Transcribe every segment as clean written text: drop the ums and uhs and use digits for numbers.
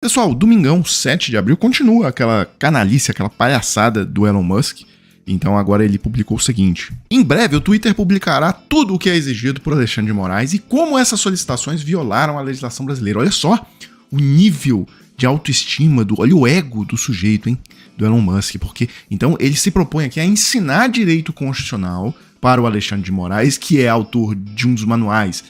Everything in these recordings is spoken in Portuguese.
Pessoal, domingão, 7 de abril, continua aquela canalice, aquela palhaçada do Elon Musk. Então agora ele publicou o seguinte: em breve o Twitter publicará tudo o que é exigido por Alexandre de Moraes e como essas solicitações violaram a legislação brasileira. Olha só o nível de autoestima, olha o ego do sujeito, hein? Do Elon Musk, porque então ele se propõe aqui a ensinar direito constitucional para o Alexandre de Moraes, que é autor de um dos manuais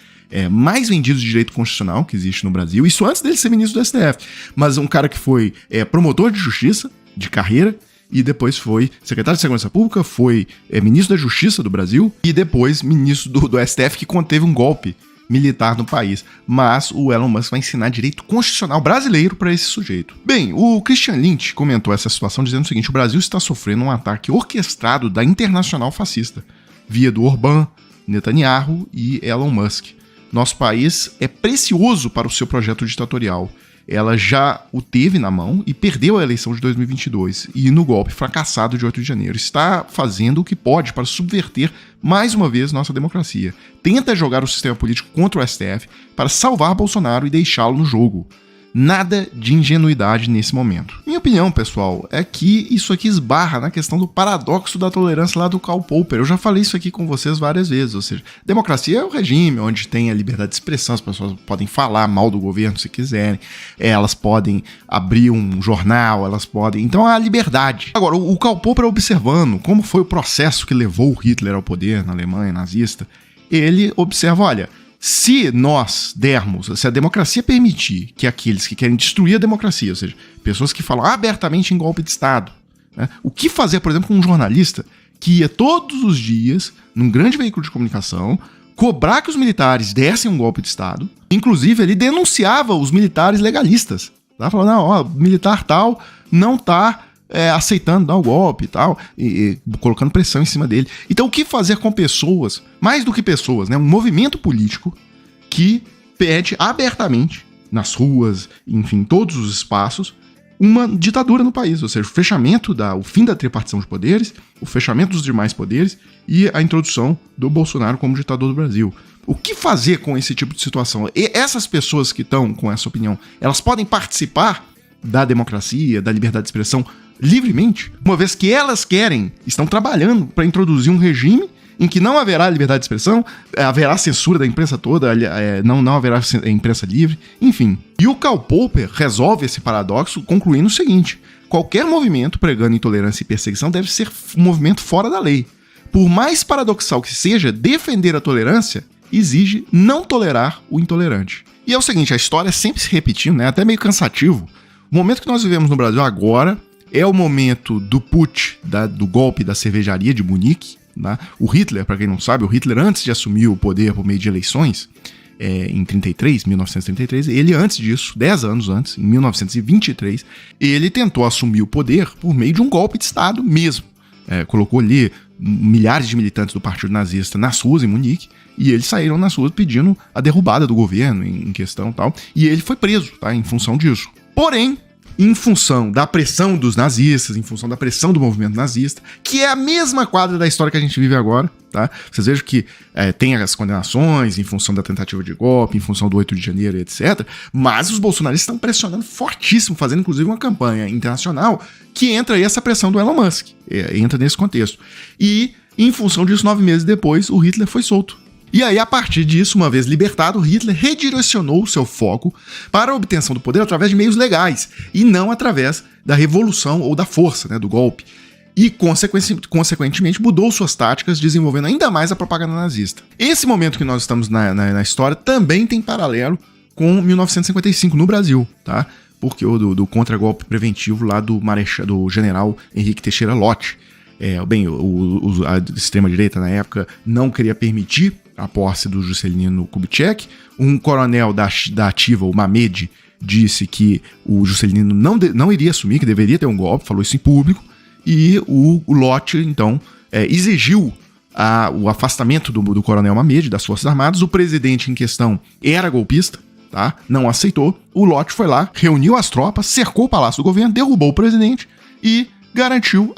mais vendidos de direito constitucional que existe no Brasil, isso antes dele ser ministro do STF, mas um cara que foi promotor de justiça, de carreira, e depois foi secretário de Segurança Pública, foi ministro da Justiça do Brasil, e depois ministro do STF, que conteve um golpe militar no país. Mas o Elon Musk vai ensinar direito constitucional brasileiro para esse sujeito. Bem, o Christian Lynch comentou essa situação dizendo o seguinte: o Brasil está sofrendo um ataque orquestrado da internacional fascista, via do Orbán, Netanyahu e Elon Musk. Nosso país é precioso para o seu projeto ditatorial. Ela já o teve na mão e perdeu a eleição de 2022. E no golpe fracassado de 8 de janeiro. Está fazendo o que pode para subverter mais uma vez nossa democracia. Tenta jogar o sistema político contra o STF para salvar Bolsonaro e deixá-lo no jogo. Nada de ingenuidade nesse momento. Minha opinião, pessoal, é que isso aqui esbarra na questão do paradoxo da tolerância lá do Karl Popper. Eu já falei isso aqui com vocês várias vezes, ou seja, democracia é o regime onde tem a liberdade de expressão, as pessoas podem falar mal do governo se quiserem, elas podem abrir um jornal, elas podem... Então há liberdade. Agora, o Karl Popper observando como foi o processo que levou Hitler ao poder na Alemanha nazista, ele observa, olha... Se nós dermos, se a democracia permitir que aqueles que querem destruir a democracia, ou seja, pessoas que falam abertamente em golpe de Estado, né, o que fazer, por exemplo, com um jornalista que ia todos os dias, num grande veículo de comunicação, cobrar que os militares dessem um golpe de Estado, inclusive ele denunciava os militares legalistas, tá? Falando, não, ó, militar tal não tá aceitando dar o golpe e tal, e colocando pressão em cima dele. Então o que fazer com pessoas, mais do que pessoas, né, um movimento político que pede abertamente, nas ruas, enfim, em todos os espaços, uma ditadura no país, ou seja, o fim da tripartição de poderes, o fechamento dos demais poderes e a introdução do Bolsonaro como ditador do Brasil. O que fazer com esse tipo de situação? E essas pessoas que estão com essa opinião, elas podem participar da democracia, da liberdade de expressão livremente, uma vez que elas estão trabalhando para introduzir um regime em que não haverá liberdade de expressão, haverá censura da imprensa toda, não haverá imprensa livre, enfim. E o Karl Popper resolve esse paradoxo concluindo o seguinte: qualquer movimento pregando intolerância e perseguição deve ser um movimento fora da lei. Por mais paradoxal que seja, defender a tolerância exige não tolerar o intolerante. E é o seguinte, a história sempre se repetindo, né? Até meio cansativo. O momento que nós vivemos no Brasil agora é o momento do putsch, do golpe da cervejaria de Munique. Tá? O Hitler, para quem não sabe, o Hitler antes de assumir o poder por meio de eleições, em 1933, ele antes disso, 10 anos antes, em 1923, ele tentou assumir o poder por meio de um golpe de Estado mesmo. Colocou ali milhares de militantes do Partido Nazista nas ruas em Munique, e eles saíram nas ruas pedindo a derrubada do governo em questão e tal, e ele foi preso, tá, em função disso. Porém, em função da pressão dos nazistas, em função da pressão do movimento nazista, que é a mesma quadra da história que a gente vive agora, tá? Vocês vejam que tem as condenações em função da tentativa de golpe, em função do 8 de janeiro, etc. Mas os bolsonaristas estão pressionando fortíssimo, fazendo inclusive uma campanha internacional que entra aí essa pressão do Elon Musk, entra nesse contexto. E, em função disso, 9 meses depois, o Hitler foi solto. E aí, a partir disso, uma vez libertado, Hitler redirecionou o seu foco para a obtenção do poder através de meios legais, e não através da revolução ou da força, né, do golpe. E, consequentemente, mudou suas táticas, desenvolvendo ainda mais a propaganda nazista. Esse momento que nós estamos na história também tem paralelo com 1955 no Brasil, tá? Porque do contragolpe preventivo lá do general Henrique Teixeira Lott. A extrema-direita, na época, não queria permitir a posse do Juscelino Kubitschek. Um coronel da ativa, o Mamed, disse que o Juscelino não iria assumir, que deveria ter um golpe, falou isso em público, e o Lott, então, exigiu o afastamento do coronel Mamed das Forças Armadas. O presidente em questão era golpista, tá? Não aceitou. O Lott foi lá, reuniu as tropas, cercou o Palácio do Governo, derrubou o presidente e garantiu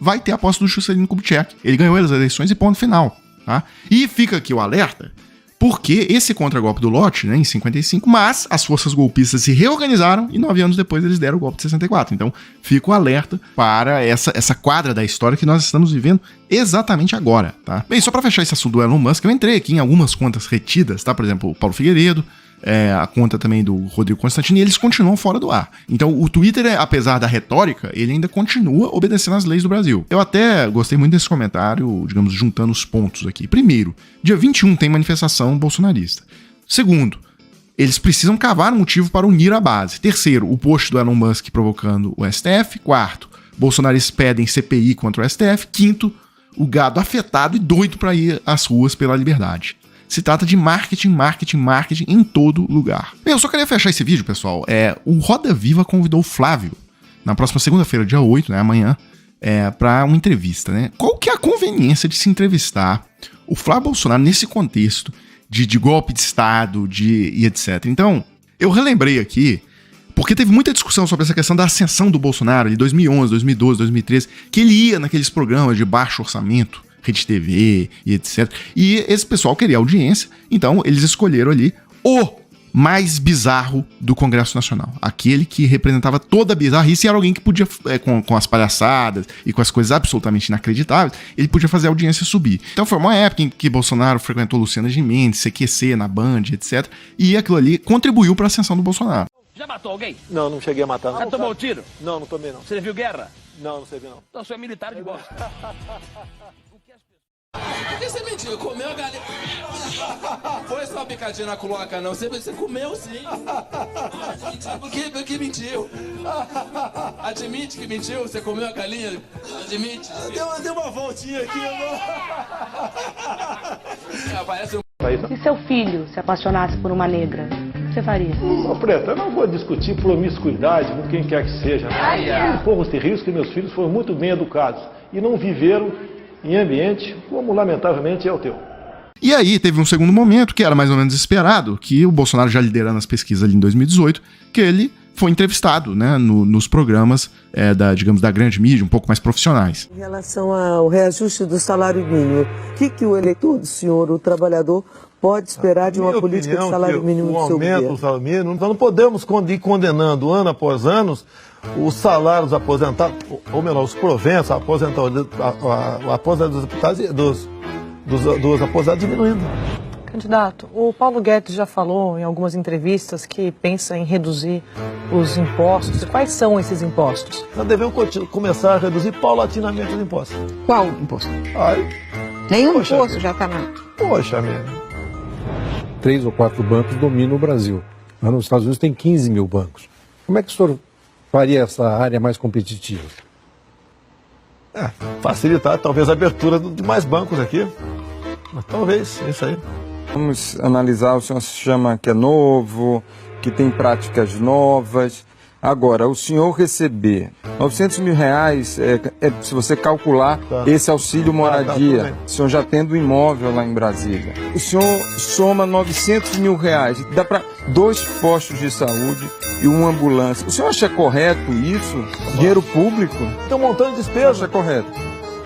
vai ter a posse do Juscelino Kubitschek. Ele ganhou as eleições e ponto final. Tá? E fica aqui o alerta, porque esse contragolpe do lote, né, em 55, mas as forças golpistas se reorganizaram e 9 anos depois eles deram o golpe de 64. Então, fica o alerta para essa quadra da história que nós estamos vivendo exatamente agora, tá? Bem, só para fechar esse assunto do Elon Musk, eu entrei aqui em algumas contas retidas, tá? Por exemplo, o Paulo Figueiredo, a conta também do Rodrigo Constantini, eles continuam fora do ar. Então, o Twitter, apesar da retórica, ele ainda continua obedecendo às leis do Brasil. Eu até gostei muito desse comentário, digamos, juntando os pontos aqui. Primeiro, dia 21 tem manifestação bolsonarista. Segundo, eles precisam cavar um motivo para unir a base. Terceiro, o post do Elon Musk provocando o STF. Quarto, bolsonaristas pedem CPI contra o STF. Quinto, o gado afetado e doido para ir às ruas pela liberdade. Se trata de marketing, marketing, marketing em todo lugar. Bem, eu só queria fechar esse vídeo, pessoal. O Roda Viva convidou o Flávio, na próxima segunda-feira, dia 8, né, amanhã, para uma entrevista, né? Qual que é a conveniência de se entrevistar o Flávio Bolsonaro nesse contexto de golpe de Estado e etc? Então, eu relembrei aqui, porque teve muita discussão sobre essa questão da ascensão do Bolsonaro em 2011, 2012, 2013, que ele ia naqueles programas de baixo orçamento, Rede TV e etc. E esse pessoal queria audiência, então eles escolheram ali o mais bizarro do Congresso Nacional. Aquele que representava toda a bizarrice e era alguém que podia, com as palhaçadas e com as coisas absolutamente inacreditáveis, ele podia fazer a audiência subir. Então foi uma época em que Bolsonaro frequentou Luciana Gimenez, CQC na Band, etc. E aquilo ali contribuiu para a ascensão do Bolsonaro. Já matou alguém? Não, não cheguei a matar. Já tomou um tiro? Não, não tomei não. Você viu guerra? Não, não servi não. Então você é militar de bosta. Por que você mentiu? Comeu a galinha? Foi só uma picadinha na cloaca, não. Você comeu sim. Por que mentiu? Admite que mentiu? Você comeu a galinha? Admite. Deu uma voltinha aqui, amor. Parece um... Se seu filho se apaixonasse por uma negra, o que você faria? Ô, Preta, eu não vou discutir promiscuidade com quem quer que seja. Eu corro esse risco que meus filhos foram muito bem educados e não viveram em ambiente como, lamentavelmente, é o teu. E aí teve um segundo momento, que era mais ou menos esperado, que o Bolsonaro já liderando as pesquisas ali em 2018, que ele foi entrevistado, né, nos programas da grande mídia, um pouco mais profissionais. Em relação ao reajuste do salário mínimo, o que o eleitor do senhor, o trabalhador, pode esperar de uma política de salário mínimo do seu governo? O aumento do salário mínimo, nós não podemos ir condenando ano após ano os salários aposentados, ou melhor, os proventos, a aposentadoria dos aposentados diminuindo. Candidato, o Paulo Guedes já falou em algumas entrevistas que pensa em reduzir os impostos. Quais são esses impostos? Nós devemos começar a reduzir paulatinamente os impostos. Qual imposto? Nenhum imposto já está na... Poxa, mesmo. 3 ou 4 bancos dominam o Brasil. Mas nos Estados Unidos tem 15 mil bancos. Como é que o senhor faria essa área mais competitiva? Facilitar, talvez, a abertura de mais bancos aqui. Mas talvez, isso aí. Vamos analisar, o senhor se chama que é novo, que tem práticas novas. Agora, o senhor receber 900 mil reais, se você calcular esse auxílio moradia, o senhor já tendo um imóvel lá em Brasília. O senhor soma 900 mil reais, dá para 2 postos de saúde e uma ambulância. O senhor acha correto isso? Dinheiro público? Tem um montão de despesa. Acha correto?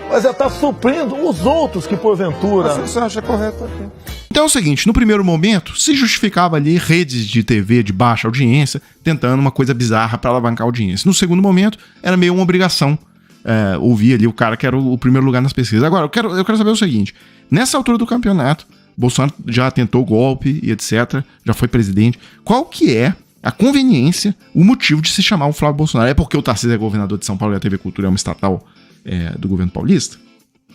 Mas está suprindo os outros que, porventura... Mas você acha correto aqui? Então é o seguinte, no primeiro momento, se justificava ali redes de TV de baixa audiência, tentando uma coisa bizarra para alavancar a audiência. No segundo momento, era meio uma obrigação ouvir ali o cara que era o primeiro lugar nas pesquisas. Agora, eu quero saber o seguinte, nessa altura do campeonato, Bolsonaro já tentou golpe e etc, já foi presidente, qual que é a conveniência, o motivo de se chamar o Flávio Bolsonaro? É porque o Tarcísio é governador de São Paulo e a TV Cultura é uma estatal do governo paulista?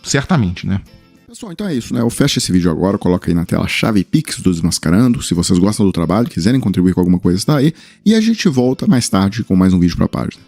Certamente, né? Pessoal, então é isso, né? Eu fecho esse vídeo agora, coloca aí na tela a chave Pix do Desmascarando. Se vocês gostam do trabalho, quiserem contribuir com alguma coisa, está aí. E a gente volta mais tarde com mais um vídeo para a página.